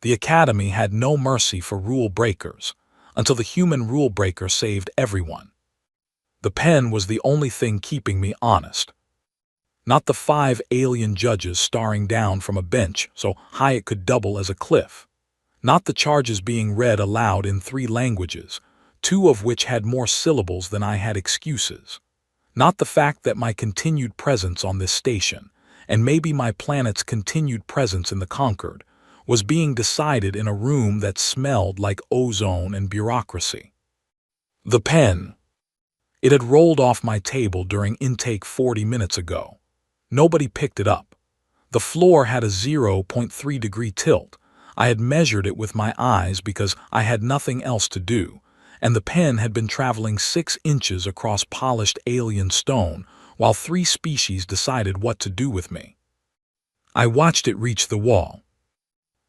The Academy had no mercy for rule breakers, until the human rule breaker saved everyone. The pen was the only thing keeping me honest. Not the 5 alien judges staring down from a bench so high it could double as a cliff. Not the charges being read aloud in 3 languages, 2 of which had more syllables than I had excuses. Not the fact that my continued presence on this station, and maybe my planet's continued presence in the Concord, was being decided in a room that smelled like ozone and bureaucracy. The pen. It had rolled off my table during intake 40 minutes ago. Nobody picked it up. The floor had a 0.3-degree tilt. I had measured it with my eyes because I had nothing else to do, and the pen had been traveling 6 inches across polished alien stone while 3 species decided what to do with me. I watched it reach the wall.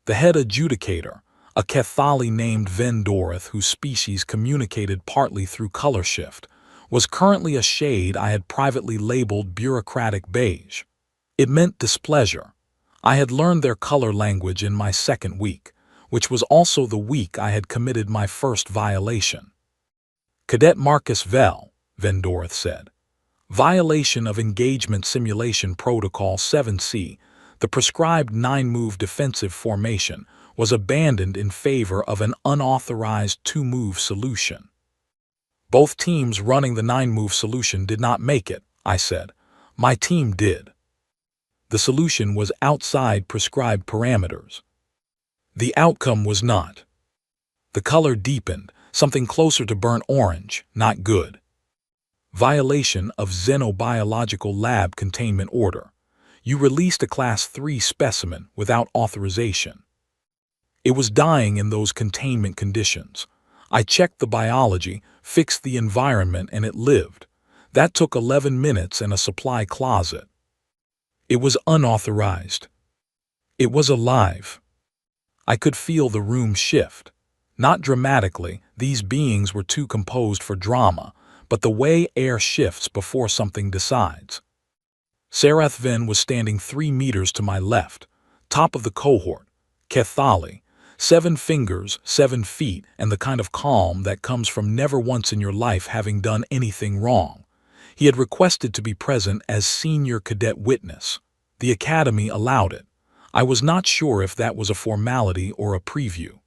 The head adjudicator, a Cathali named Vendorith whose species communicated partly through color shift, was currently a shade I had privately labeled bureaucratic beige. It meant displeasure. I had learned their color language in my 2nd week, which was also the week I had committed my first violation. Cadet Marcus Vell, Vendorith said. Violation of Engagement Simulation Protocol 7C, the prescribed 9-move defensive formation, was abandoned in favor of an unauthorized 2-move solution. Both teams running the 9-move solution did not make it, I said. My team did. The solution was outside prescribed parameters. The outcome was not. The color deepened, something closer to burnt orange, not good. Violation of Xenobiological Lab Containment Order. You released a Class 3 specimen without authorization. It was dying in those containment conditions. I checked the biology, fixed the environment, and it lived. That took 11 minutes and a supply closet. It was unauthorized. It was alive. I could feel the room shift. Not dramatically, these beings were too composed for drama, but the way air shifts before something decides. Sarath Vin was standing 3 meters to my left, top of the cohort, Cathali, 7 fingers, 7 feet, and the kind of calm that comes from never once in your life having done anything wrong. He had requested to be present as senior cadet witness. The Academy allowed it. I was not sure if that was a formality or a preview.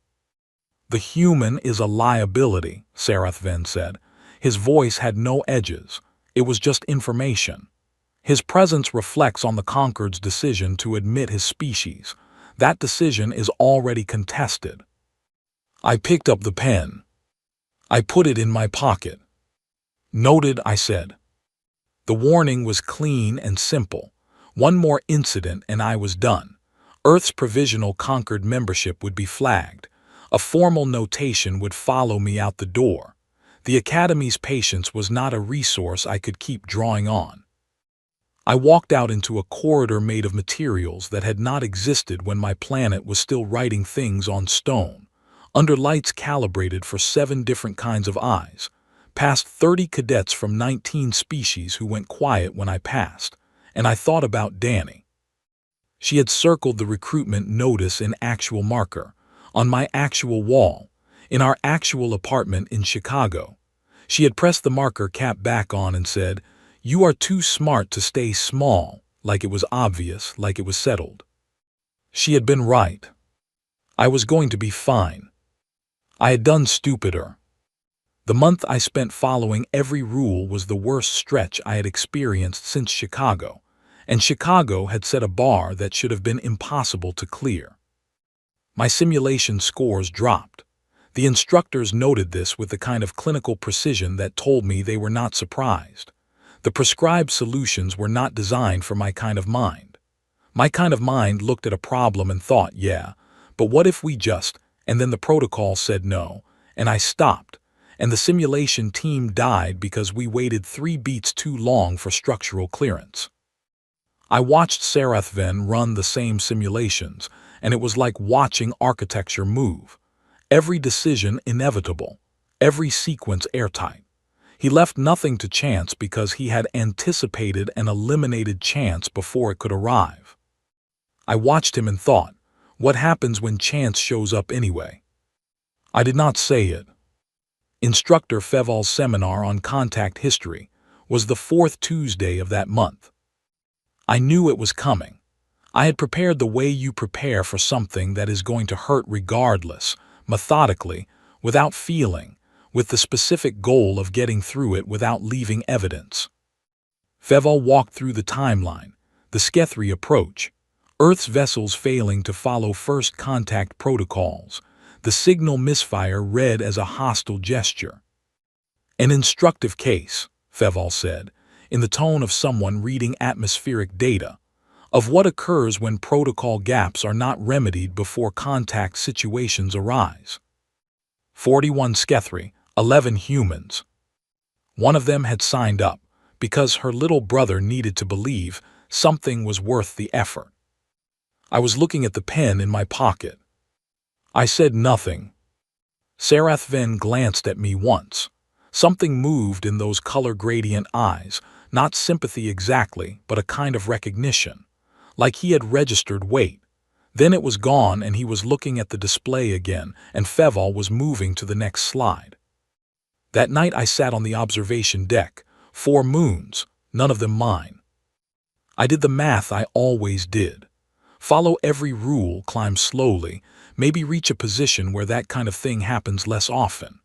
The human is a liability, Sarath Vin said. His voice had no edges. It was just information. His presence reflects on the Concord's decision to admit his species. That decision is already contested. I picked up the pen. I put it in my pocket. Noted, I said. The warning was clean and simple. 1 more incident and I was done. Earth's provisional Concord membership would be flagged. A formal notation would follow me out the door. The Academy's patience was not a resource I could keep drawing on. I walked out into a corridor made of materials that had not existed when my planet was still writing things on stone, under lights calibrated for 7 different kinds of eyes, past 30 cadets from 19 species who went quiet when I passed, and I thought about Danny. She had circled the recruitment notice in actual marker, on my actual wall, in our actual apartment in Chicago. She had pressed the marker cap back on and said, "You are too smart to stay small," like it was obvious, like it was settled. She had been right. I was going to be fine. I had done stupider. The month I spent following every rule was the worst stretch I had experienced since Chicago, and Chicago had set a bar that should have been impossible to clear. My simulation scores dropped. The instructors noted this with the kind of clinical precision that told me they were not surprised. The prescribed solutions were not designed for my kind of mind. My kind of mind looked at a problem and thought, yeah, but what if we just, and then the protocol said no, and I stopped, and the simulation team died because we waited 3 beats too long for structural clearance. I watched Sarath Ven run the same simulations, and it was like watching architecture move. Every decision inevitable, every sequence airtight. He left nothing to chance because he had anticipated and eliminated chance before it could arrive. I watched him and thought, What happens when chance shows up anyway? I did not say it. Instructor Feval's seminar on contact history was the fourth Tuesday of that month. I knew it was coming. I had prepared the way you prepare for something that is going to hurt regardless, methodically, without feeling, with the specific goal of getting through it without leaving evidence. Feval walked through the timeline, the Skethri approach, Earth's vessels failing to follow first contact protocols, the signal misfire read as a hostile gesture. An instructive case, Feval said, in the tone of someone reading atmospheric data, of what occurs when protocol gaps are not remedied before contact situations arise. 41 Skethri, 11 humans. One of them had signed up because her little brother needed to believe something was worth the effort. I was looking at the pen in my pocket. I said nothing. Sarathven glanced at me once. Something moved in those color gradient eyes, not sympathy exactly, but a kind of recognition, like he had registered weight. Then it was gone and he was looking at the display again, and Feval was moving to the next slide. That night I sat on the observation deck, 4 moons, none of them mine. I did the math I always did. Follow every rule, climb slowly, maybe reach a position where that kind of thing happens less often.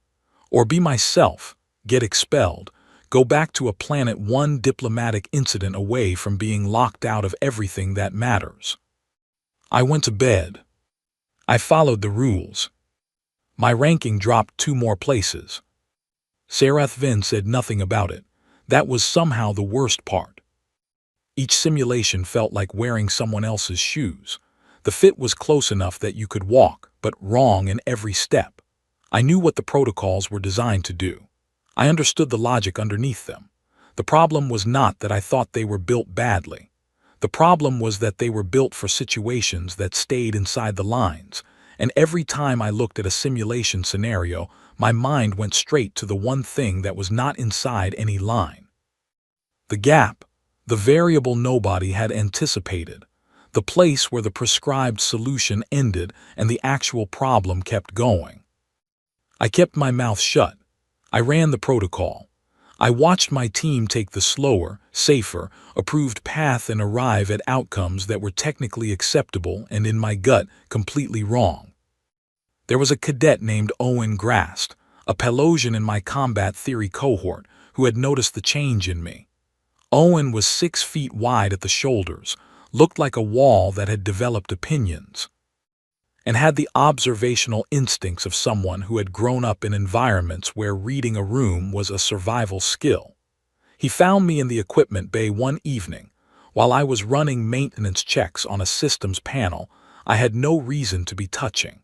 Or be myself, get expelled, go back to a planet one diplomatic incident away from being locked out of everything that matters. I went to bed. I followed the rules. My ranking dropped 2 more places. Sarathven said nothing about it. That was somehow the worst part. Each simulation felt like wearing someone else's shoes. The fit was close enough that you could walk, but wrong in every step. I knew what the protocols were designed to do. I understood the logic underneath them. The problem was not that I thought they were built badly. The problem was that they were built for situations that stayed inside the lines, and every time I looked at a simulation scenario, my mind went straight to the one thing that was not inside any line. The gap, the variable nobody had anticipated, the place where the prescribed solution ended and the actual problem kept going. I kept my mouth shut. I ran the protocol. I watched my team take the slower, safer, approved path and arrive at outcomes that were technically acceptable and, in my gut, completely wrong. There was a cadet named Owen Grast, a Pelosian in my combat theory cohort, who had noticed the change in me. Owen was 6 feet wide at the shoulders, looked like a wall that had developed opinions, and had the observational instincts of someone who had grown up in environments where reading a room was a survival skill. He found me in the equipment bay one evening, while I was running maintenance checks on a systems panel I had no reason to be touching.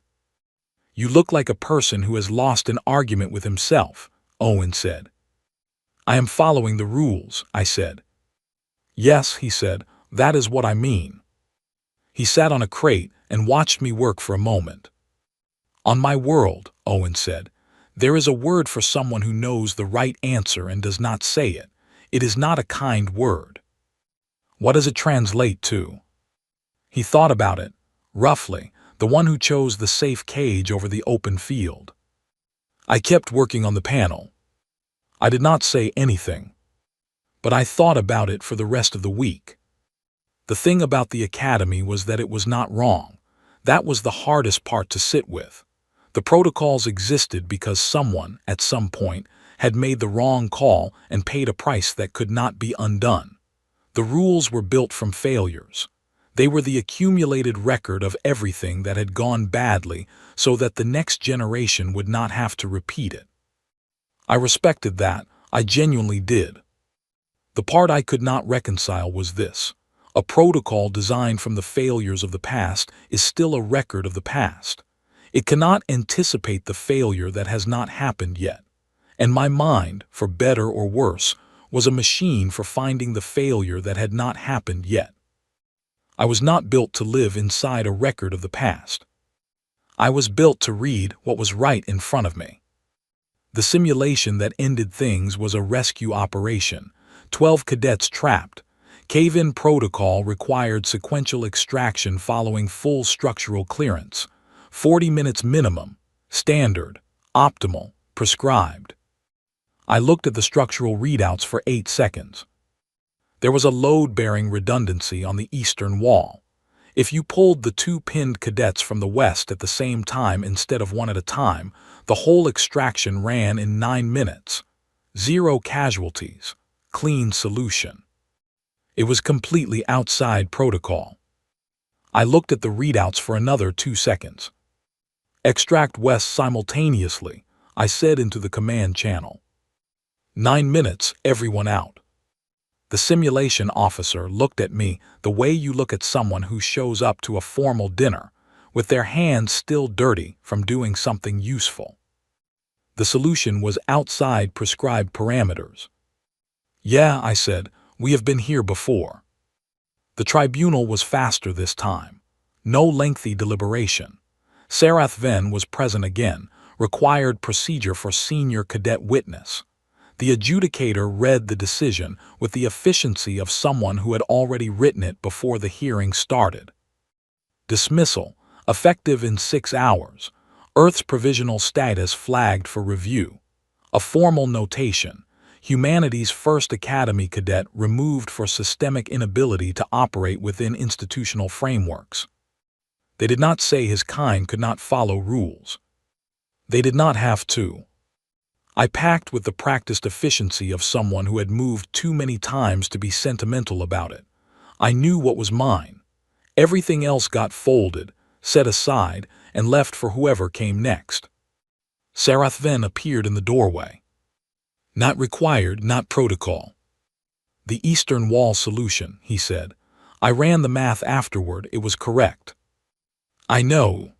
"You look like a person who has lost an argument with himself," Owen said. "I am following the rules," I said. "Yes," he said, "that is what I mean." He sat on a crate and watched me work for a moment. "On my world," Owen said, "there is a word for someone who knows the right answer and does not say it. It is not a kind word." "What does it translate to?" He thought about it. "Roughly, the one who chose the safe cage over the open field." I kept working on the panel. I did not say anything, but I thought about it for the rest of the week. The thing about the academy was that it was not wrong. That was the hardest part to sit with. The protocols existed because someone, at some point, had made the wrong call and paid a price that could not be undone. The rules were built from failures. They were the accumulated record of everything that had gone badly so that the next generation would not have to repeat it. I respected that. I genuinely did. The part I could not reconcile was this. A protocol designed from the failures of the past is still a record of the past. It cannot anticipate the failure that has not happened yet. And my mind, for better or worse, was a machine for finding the failure that had not happened yet. I was not built to live inside a record of the past. I was built to read what was right in front of me. The simulation that ended things was a rescue operation. 12 cadets trapped, Cave-in protocol required sequential extraction following full structural clearance. 40 minutes minimum, standard, optimal, prescribed. I looked at the structural readouts for 8 seconds. There was a load-bearing redundancy on the eastern wall. If you pulled the 2 pinned cadets from the west at the same time instead of one at a time, the whole extraction ran in 9 minutes. 0 casualties. Clean solution. It was completely outside protocol. I looked at the readouts for another 2 seconds. Extract west simultaneously, I said into the command channel. 9 minutes, everyone out. The simulation officer looked at me the way you look at someone who shows up to a formal dinner, with their hands still dirty from doing something useful. The solution was outside prescribed parameters. Yeah, I said, we have been here before. The tribunal was faster this time. No lengthy deliberation. Sarath Ven was present again, required procedure for senior cadet witness. The adjudicator read the decision with the efficiency of someone who had already written it before the hearing started. Dismissal, effective in 6 hours. Earth's provisional status flagged for review. A formal notation. Humanity's first Academy cadet removed for systemic inability to operate within institutional frameworks. They did not say his kind could not follow rules. They did not have to. I packed with the practiced efficiency of someone who had moved too many times to be sentimental about it. I knew what was mine. Everything else got folded, set aside, and left for whoever came next. Sarath Ven appeared in the doorway. Not required, not protocol. The Eastern Wall solution, he said. I ran the math afterward, it was correct. I know.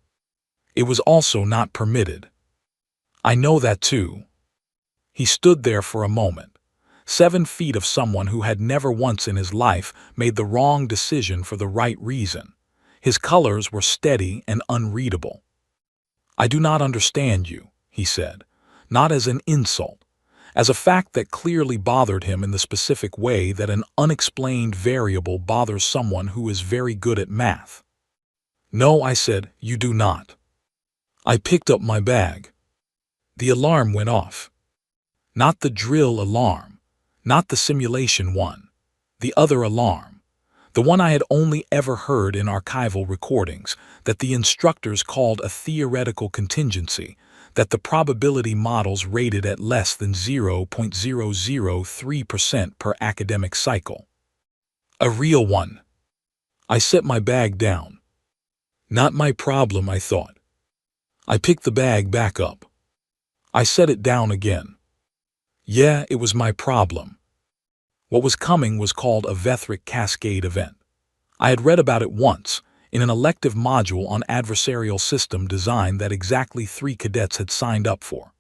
It was also not permitted. I know that too. He stood there for a moment. 7 feet of someone who had never once in his life made the wrong decision for the right reason. His colors were steady and unreadable. I do not understand you, he said, not as an insult, as a fact that clearly bothered him in the specific way that an unexplained variable bothers someone who is very good at math. No, I said, you do not. I picked up my bag. The alarm went off. Not the drill alarm, not the simulation one, the other alarm, the one I had only ever heard in archival recordings, that the instructors called a theoretical contingency, that the probability models rated at less than 0.003% per academic cycle. A real one. I set my bag down. Not my problem, I thought. I picked the bag back up. I set it down again. Yeah, it was my problem. What was coming was called a Vethric Cascade event. I had read about it once, in an elective module on adversarial system design that exactly 3 cadets had signed up for.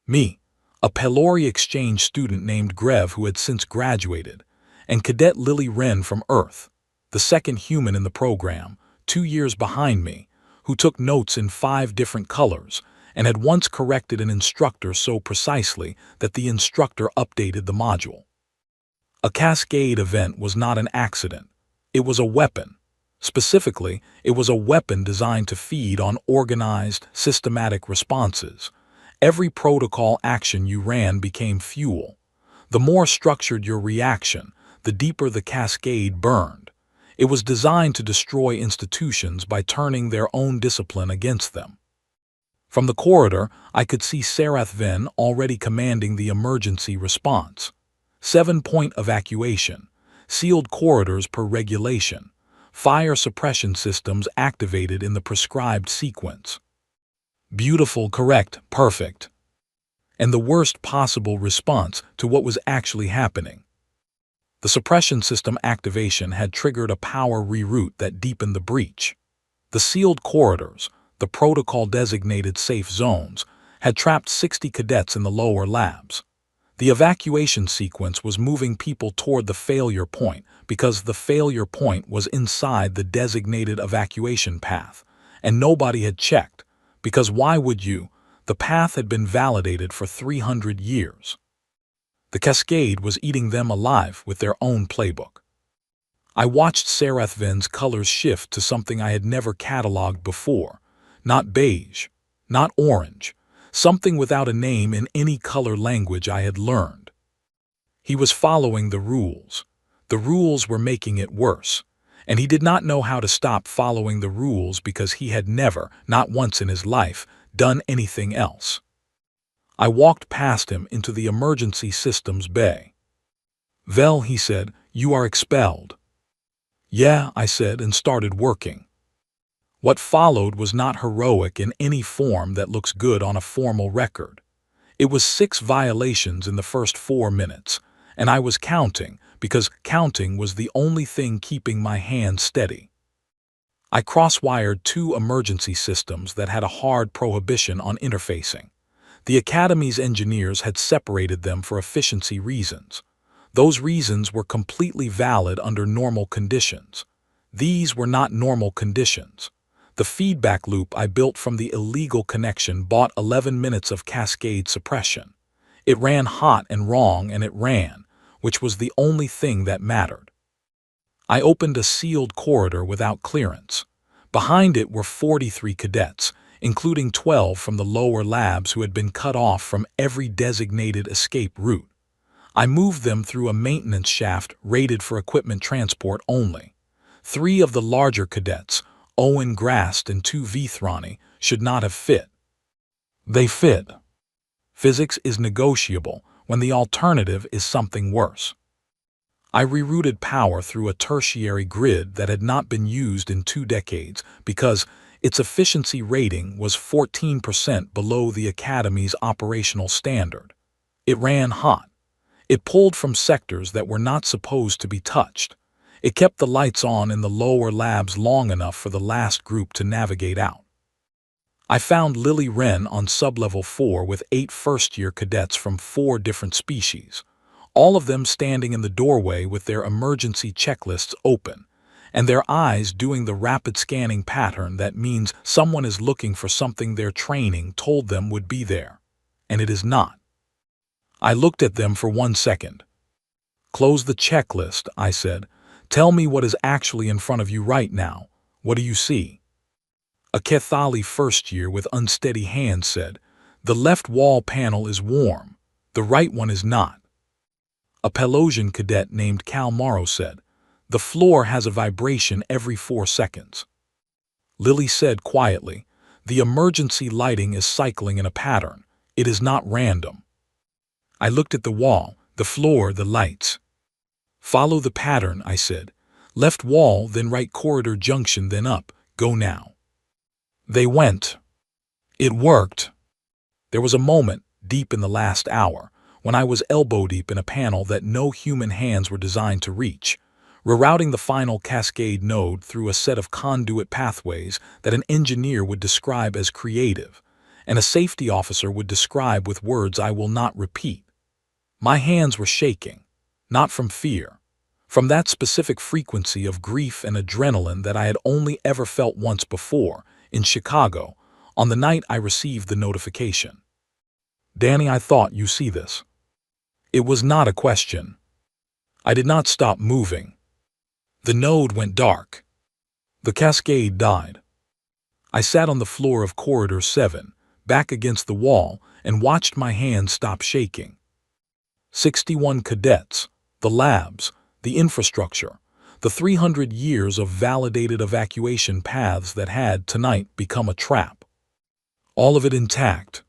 Me, a Pelori exchange student named Grev who had since graduated, and Cadet Lily Wren from Earth, the second human in the program, 2 years behind me, who took notes in 5 different colors, and had once corrected an instructor so precisely that the instructor updated the module. A cascade event was not an accident. It was a weapon. Specifically, it was a weapon designed to feed on organized, systematic responses. Every protocol action you ran became fuel. The more structured your reaction, the deeper the cascade burned. It was designed to destroy institutions by turning their own discipline against them. From the corridor, I could see Sarath Ven already commanding the emergency response. 7-point evacuation, sealed corridors per regulation, fire suppression systems activated in the prescribed sequence. Beautiful, correct, perfect. And the worst possible response to what was actually happening. The suppression system activation had triggered a power reroute that deepened the breach. The sealed corridors, the protocol-designated safe zones, had trapped 60 cadets in the lower labs. The evacuation sequence was moving people toward the failure point because the failure point was inside the designated evacuation path, and nobody had checked, because why would you? The path had been validated for 300 years. The cascade was eating them alive with their own playbook. I watched Sarathvin's colors shift to something I had never cataloged before. Not beige, not orange, something without a name in any color language I had learned. He was following the rules. The rules were making it worse, and he did not know how to stop following the rules because he had never, not once in his life, done anything else. I walked past him into the emergency systems bay. "Vel," he said, "you are expelled." "Yeah," I said, and started working. What followed was not heroic in any form that looks good on a formal record. It was 6 violations in the first 4 minutes, and I was counting because counting was the only thing keeping my hand steady. I cross-wired 2 emergency systems that had a hard prohibition on interfacing. The Academy's engineers had separated them for efficiency reasons. Those reasons were completely valid under normal conditions. These were not normal conditions. The feedback loop I built from the illegal connection bought 11 minutes of cascade suppression. It ran hot and wrong, and it ran, which was the only thing that mattered. I opened a sealed corridor without clearance. Behind it were 43 cadets, including 12 from the lower labs who had been cut off from every designated escape route. I moved them through a maintenance shaft rated for equipment transport only. 3 of the larger cadets, Owen Grast and 2 Vithrani, should not have fit. They fit. Physics is negotiable when the alternative is something worse. I rerouted power through a tertiary grid that had not been used in 2 decades because its efficiency rating was 14% below the Academy's operational standard. It ran hot. It pulled from sectors that were not supposed to be touched. It kept the lights on in the lower labs long enough for the last group to navigate out. I found Lily Wren on sublevel 4 with 8 first-year cadets from 4 different species, all of them standing in the doorway with their emergency checklists open, and their eyes doing the rapid scanning pattern that means someone is looking for something their training told them would be there, and it is not. I looked at them for 1 second. "Close the checklist," I said. "Tell me what is actually in front of you right now. What do you see?" A Kethali first year with unsteady hands said, "The left wall panel is warm. The right one is not." A Pelosian cadet named Cal Morrow said, "The floor has a vibration every 4 seconds." Lily said quietly, "The emergency lighting is cycling in a pattern. It is not random." I looked at the wall, the floor, the lights. "Follow the pattern," I said. "Left wall, then right corridor junction, then up. Go now." They went. It worked. There was a moment, deep in the last hour, when I was elbow-deep in a panel that no human hands were designed to reach, rerouting the final cascade node through a set of conduit pathways that an engineer would describe as creative, and a safety officer would describe with words I will not repeat. My hands were shaking, not from fear, from that specific frequency of grief and adrenaline that I had only ever felt once before, in Chicago, on the night I received the notification. "Danny, I thought you see this." It was not a question. I did not stop moving. The node went dark. The cascade died. I sat on the floor of Corridor 7, back against the wall, and watched my hands stop shaking. 61 cadets, the labs, the infrastructure, the 300 years of validated evacuation paths that had, tonight, become a trap. All of it intact.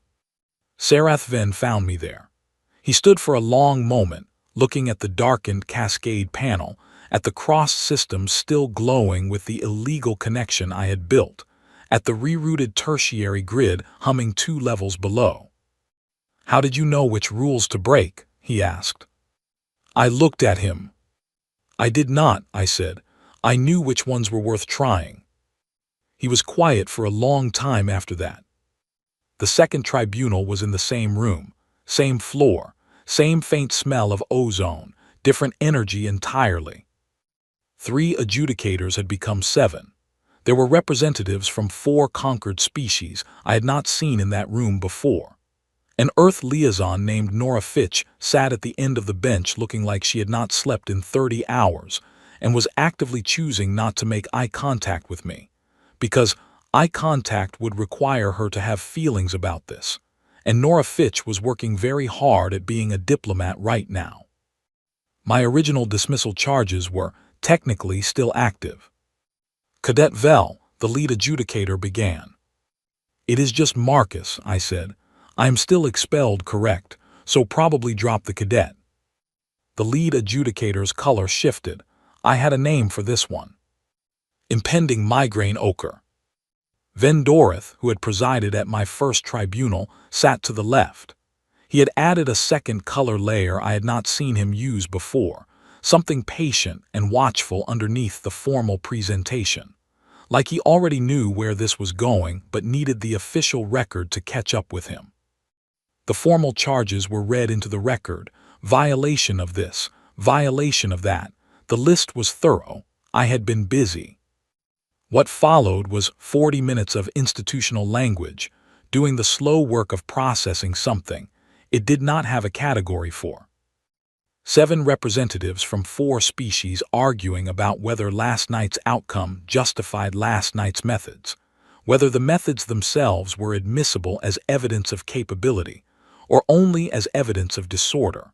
Sarathvin found me there. He stood for a long moment, looking at the darkened cascade panel, at the cross system still glowing with the illegal connection I had built, at the rerouted tertiary grid humming 2 levels below. "How did you know which rules to break?" he asked. I looked at him. "I did not," I said. "I knew which ones were worth trying." He was quiet for a long time after that. The second tribunal was in the same room, same floor, same faint smell of ozone, different energy entirely. 3 adjudicators had become 7. There were representatives from 4 conquered species I had not seen in that room before. An Earth liaison named Nora Fitch sat at the end of the bench looking like she had not slept in 30 hours, and was actively choosing not to make eye contact with me, because eye contact would require her to have feelings about this, and Nora Fitch was working very hard at being a diplomat right now. My original dismissal charges were technically still active. Cadet Vel, the lead adjudicator, began. "It is just Marcus," I said. "I am still expelled, correct, so probably drop the cadet." The lead adjudicator's color shifted. I had a name for this one. Impending migraine ochre. Ven Dorith, who had presided at my first tribunal, sat to the left. He had added a second color layer I had not seen him use before, something patient and watchful underneath the formal presentation, like he already knew where this was going but needed the official record to catch up with him. The formal charges were read into the record, violation of this, violation of that. The list was thorough. I had been busy. What followed was 40 minutes of institutional language, doing the slow work of processing something it did not have a category for. 7 representatives from 4 species arguing about whether last night's outcome justified last night's methods, whether the methods themselves were admissible as evidence of capability, or only as evidence of disorder,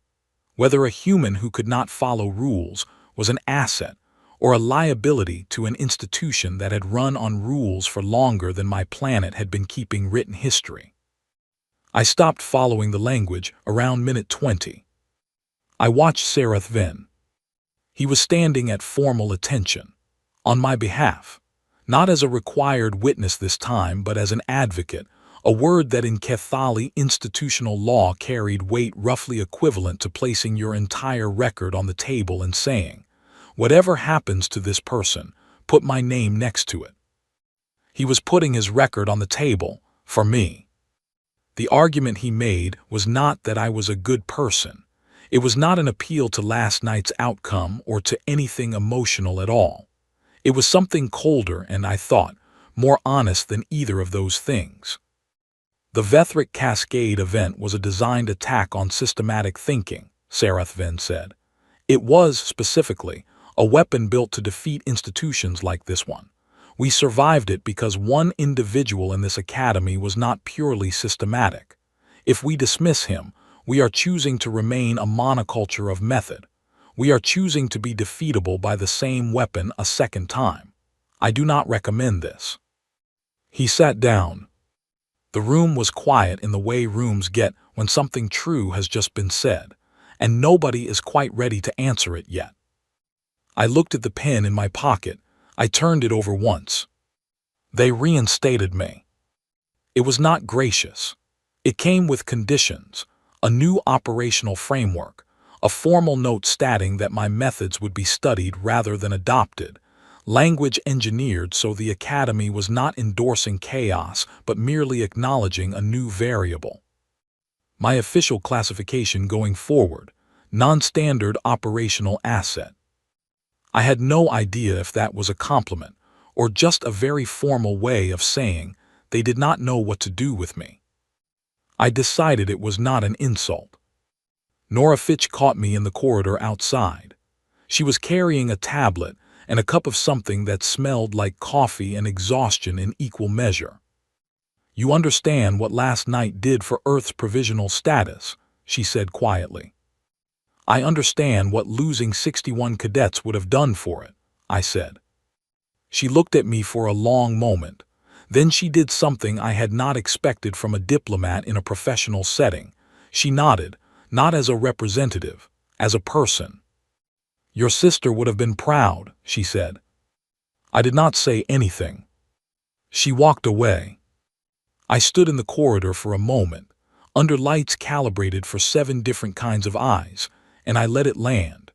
whether a human who could not follow rules was an asset or a liability to an institution that had run on rules for longer than my planet had been keeping written history. I stopped following the language around minute 20. I watched Sarath Ven. He was standing at formal attention, on my behalf, not as a required witness this time but as an advocate, a word that in Kethali institutional law carried weight roughly equivalent to placing your entire record on the table and saying, "Whatever happens to this person, put my name next to it." He was putting his record on the table, for me. The argument he made was not that I was a good person. It was not an appeal to last night's outcome or to anything emotional at all. It was something colder and, I thought, more honest than either of those things. The Vethric Cascade event was a designed attack on systematic thinking, Sarath Ven said. It was, specifically, a weapon built to defeat institutions like this one. We survived it because one individual in this academy was not purely systematic. If we dismiss him, we are choosing to remain a monoculture of method. We are choosing to be defeatable by the same weapon a second time. I do not recommend this. He sat down. The room was quiet in the way rooms get when something true has just been said, and nobody is quite ready to answer it yet. I looked at the pen in my pocket. I turned it over once. They reinstated me. It was not gracious. It came with conditions, a new operational framework, a formal note stating that my methods would be studied rather than adopted, language engineered so the academy was not endorsing chaos but merely acknowledging a new variable. My official classification going forward, non-standard operational asset. I had no idea if that was a compliment or just a very formal way of saying they did not know what to do with me. I decided it was not an insult. Nora Fitch caught me in the corridor outside. She was carrying a tablet and a cup of something that smelled like coffee and exhaustion in equal measure. "You understand what last night did for Earth's provisional status," she said quietly. "I understand what losing 61 cadets would have done for it," I said. She looked at me for a long moment. Then she did something I had not expected from a diplomat in a professional setting. She nodded, not as a representative, as a person. "Your sister would have been proud," she said. I did not say anything. She walked away. I stood in the corridor for a moment, under lights calibrated for 7 different kinds of eyes, and I let it land.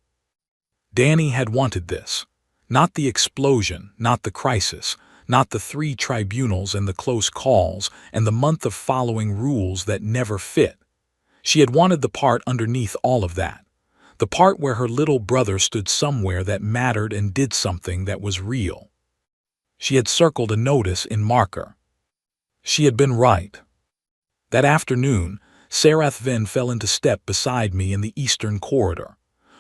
Danny had wanted this. Not the explosion, not the crisis, not the 3 tribunals and the close calls and the month of following rules that never fit. She had wanted the part underneath all of that. The part where her little brother stood somewhere that mattered and did something that was real. She had circled a notice in marker. She had been right. That afternoon, Sarath Ven fell into step beside me in the eastern corridor.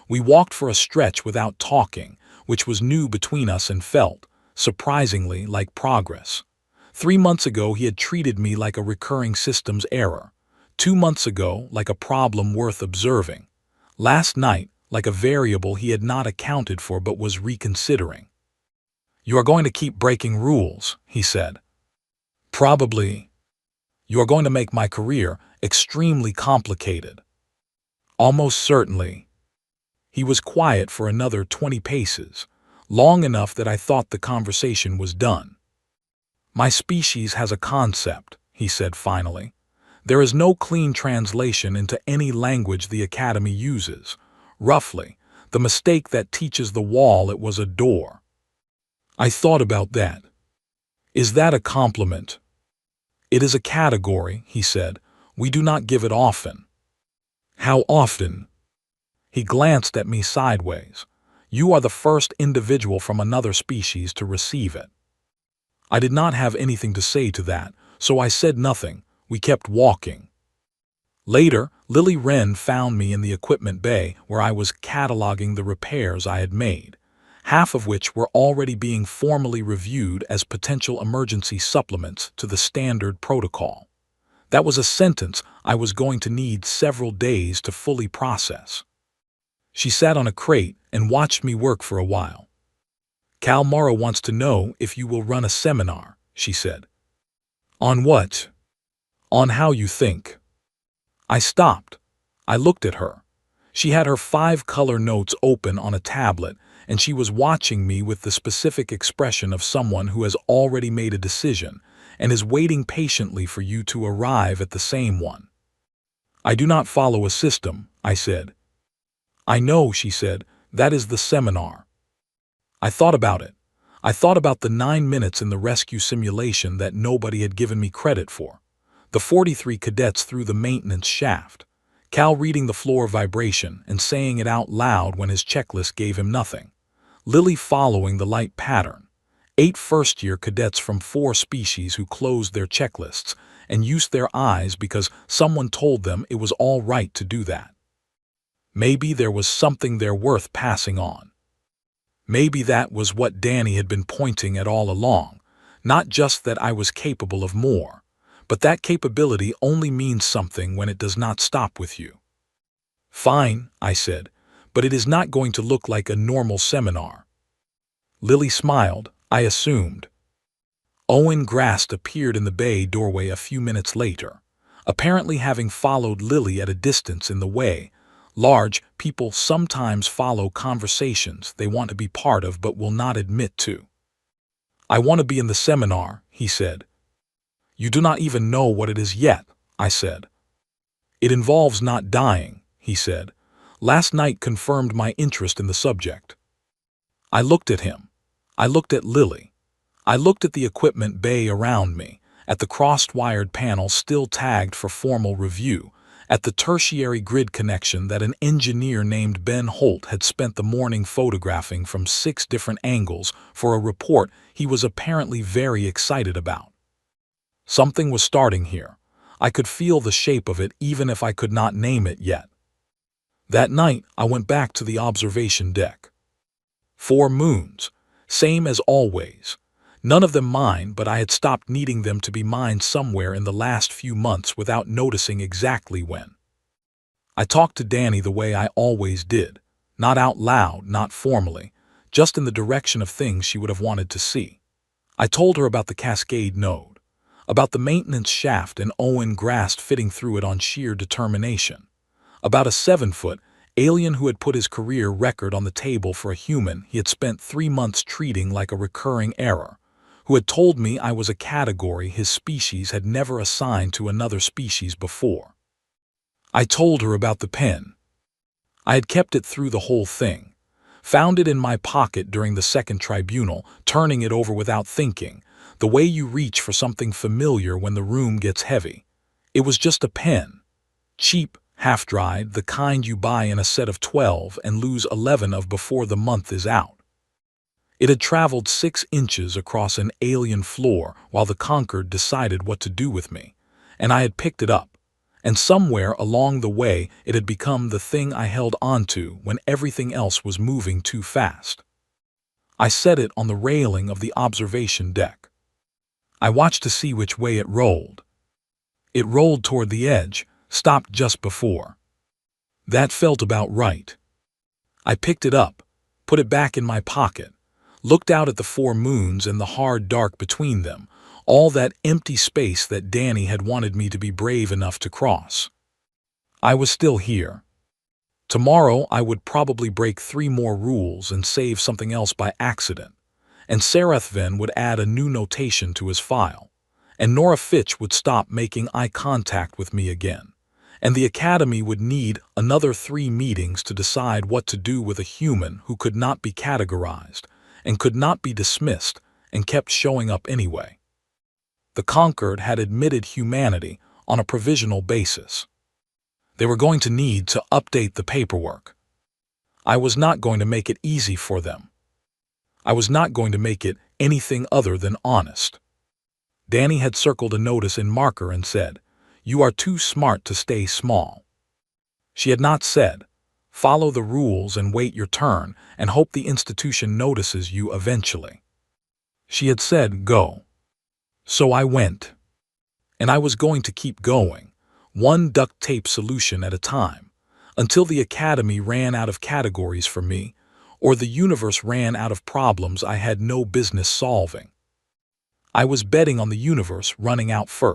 We walked for a stretch without talking, which was new between us and felt, surprisingly, like progress. 3 months ago, he had treated me like a recurring systems error. 2 months ago, like a problem worth observing. Last night, like a variable he had not accounted for but was reconsidering. "You are going to keep breaking rules," he said. "Probably. You are going to make my career extremely complicated." "Almost certainly." He was quiet for another 20 paces, long enough that I thought the conversation was done. "My species has a concept," he said finally. "There is no clean translation into any language the Academy uses. Roughly, the mistake that teaches the wall it was a door." I thought about that. "Is that a compliment?" "It is a category," he said. "We do not give it often." "How often?" He glanced at me sideways. "You are the first individual from another species to receive it." I did not have anything to say to that, so I said nothing. We kept walking. Later, Lily Wren found me in the equipment bay where I was cataloging the repairs I had made, half of which were already being formally reviewed as potential emergency supplements to the standard protocol. That was a sentence I was going to need several days to fully process. She sat on a crate and watched me work for a while. "Cal Morrow wants to know if you will run a seminar," she said. "On what?" "On how you think." I stopped. I looked at her. She had her 5-color notes open on a tablet, and she was watching me with the specific expression of someone who has already made a decision and is waiting patiently for you to arrive at the same one. "I do not follow a system," I said. "I know," she said. "That is the seminar." I thought about it. I thought about the 9 minutes in the rescue simulation that nobody had given me credit for. The 43 cadets through the maintenance shaft. Cal reading the floor vibration and saying it out loud when his checklist gave him nothing. Lily following the light pattern. 8 first-year cadets from 4 species who closed their checklists and used their eyes because someone told them it was all right to do that. Maybe there was something there worth passing on. Maybe that was what Danny had been pointing at all along, not just that I was capable of more, but that capability only means something when it does not stop with you. "Fine," I said, "but it is not going to look like a normal seminar." Lily smiled, I assumed. Owen Grast appeared in the bay doorway a few minutes later, apparently having followed Lily at a distance in the way. Large people sometimes follow conversations they want to be part of but will not admit to. "I want to be in the seminar," he said. "You do not even know what it is yet," I said. "It involves not dying," he said. "Last night confirmed my interest in the subject." I looked at him. I looked at Lily. I looked at the equipment bay around me, at the crossed-wired panel still tagged for formal review, at the tertiary grid connection that an engineer named Ben Holt had spent the morning photographing from 6 different angles for a report he was apparently very excited about. Something was starting here. I could feel the shape of it even if I could not name it yet. That night, I went back to the observation deck. 4 moons, same as always. None of them mine, but I had stopped needing them to be mine somewhere in the last few months without noticing exactly when. I talked to Danny the way I always did, not out loud, not formally, just in the direction of things she would have wanted to see. I told her about the Cascade node, about the maintenance shaft and Owen Grast fitting through it on sheer determination, about a 7-foot alien who had put his career record on the table for a human he had spent 3 months treating like a recurring error, who had told me I was a category his species had never assigned to another species before. I told her about the pen. I had kept it through the whole thing, found it in my pocket during the second tribunal, turning it over without thinking, the way you reach for something familiar when the room gets heavy. It was just a pen. Cheap, half-dried, the kind you buy in a set of 12 and lose 11 of before the month is out. It had traveled 6 inches across an alien floor while the Conquered decided what to do with me, and I had picked it up, and somewhere along the way it had become the thing I held onto when everything else was moving too fast. I set it on the railing of the observation deck. I watched to see which way it rolled. It rolled toward the edge, stopped just before. That felt about right. I picked it up, put it back in my pocket, looked out at the 4 moons and the hard dark between them, all that empty space that Danny had wanted me to be brave enough to cross. I was still here. Tomorrow I would probably break 3 more rules and save something else by accident, and Sarathvin would add a new notation to his file, and Nora Fitch would stop making eye contact with me again, and the Academy would need another 3 meetings to decide what to do with a human who could not be categorized and could not be dismissed and kept showing up anyway. The Conquered had admitted humanity on a provisional basis. They were going to need to update the paperwork. I was not going to make it easy for them. I was not going to make it anything other than honest. Danny had circled a notice in marker and said, "You are too smart to stay small." She had not said, "Follow the rules and wait your turn and hope the institution notices you eventually." She had said, "Go." So I went. And I was going to keep going, one duct tape solution at a time, until the Academy ran out of categories for me, or the universe ran out of problems I had no business solving. I was betting on the universe running out first.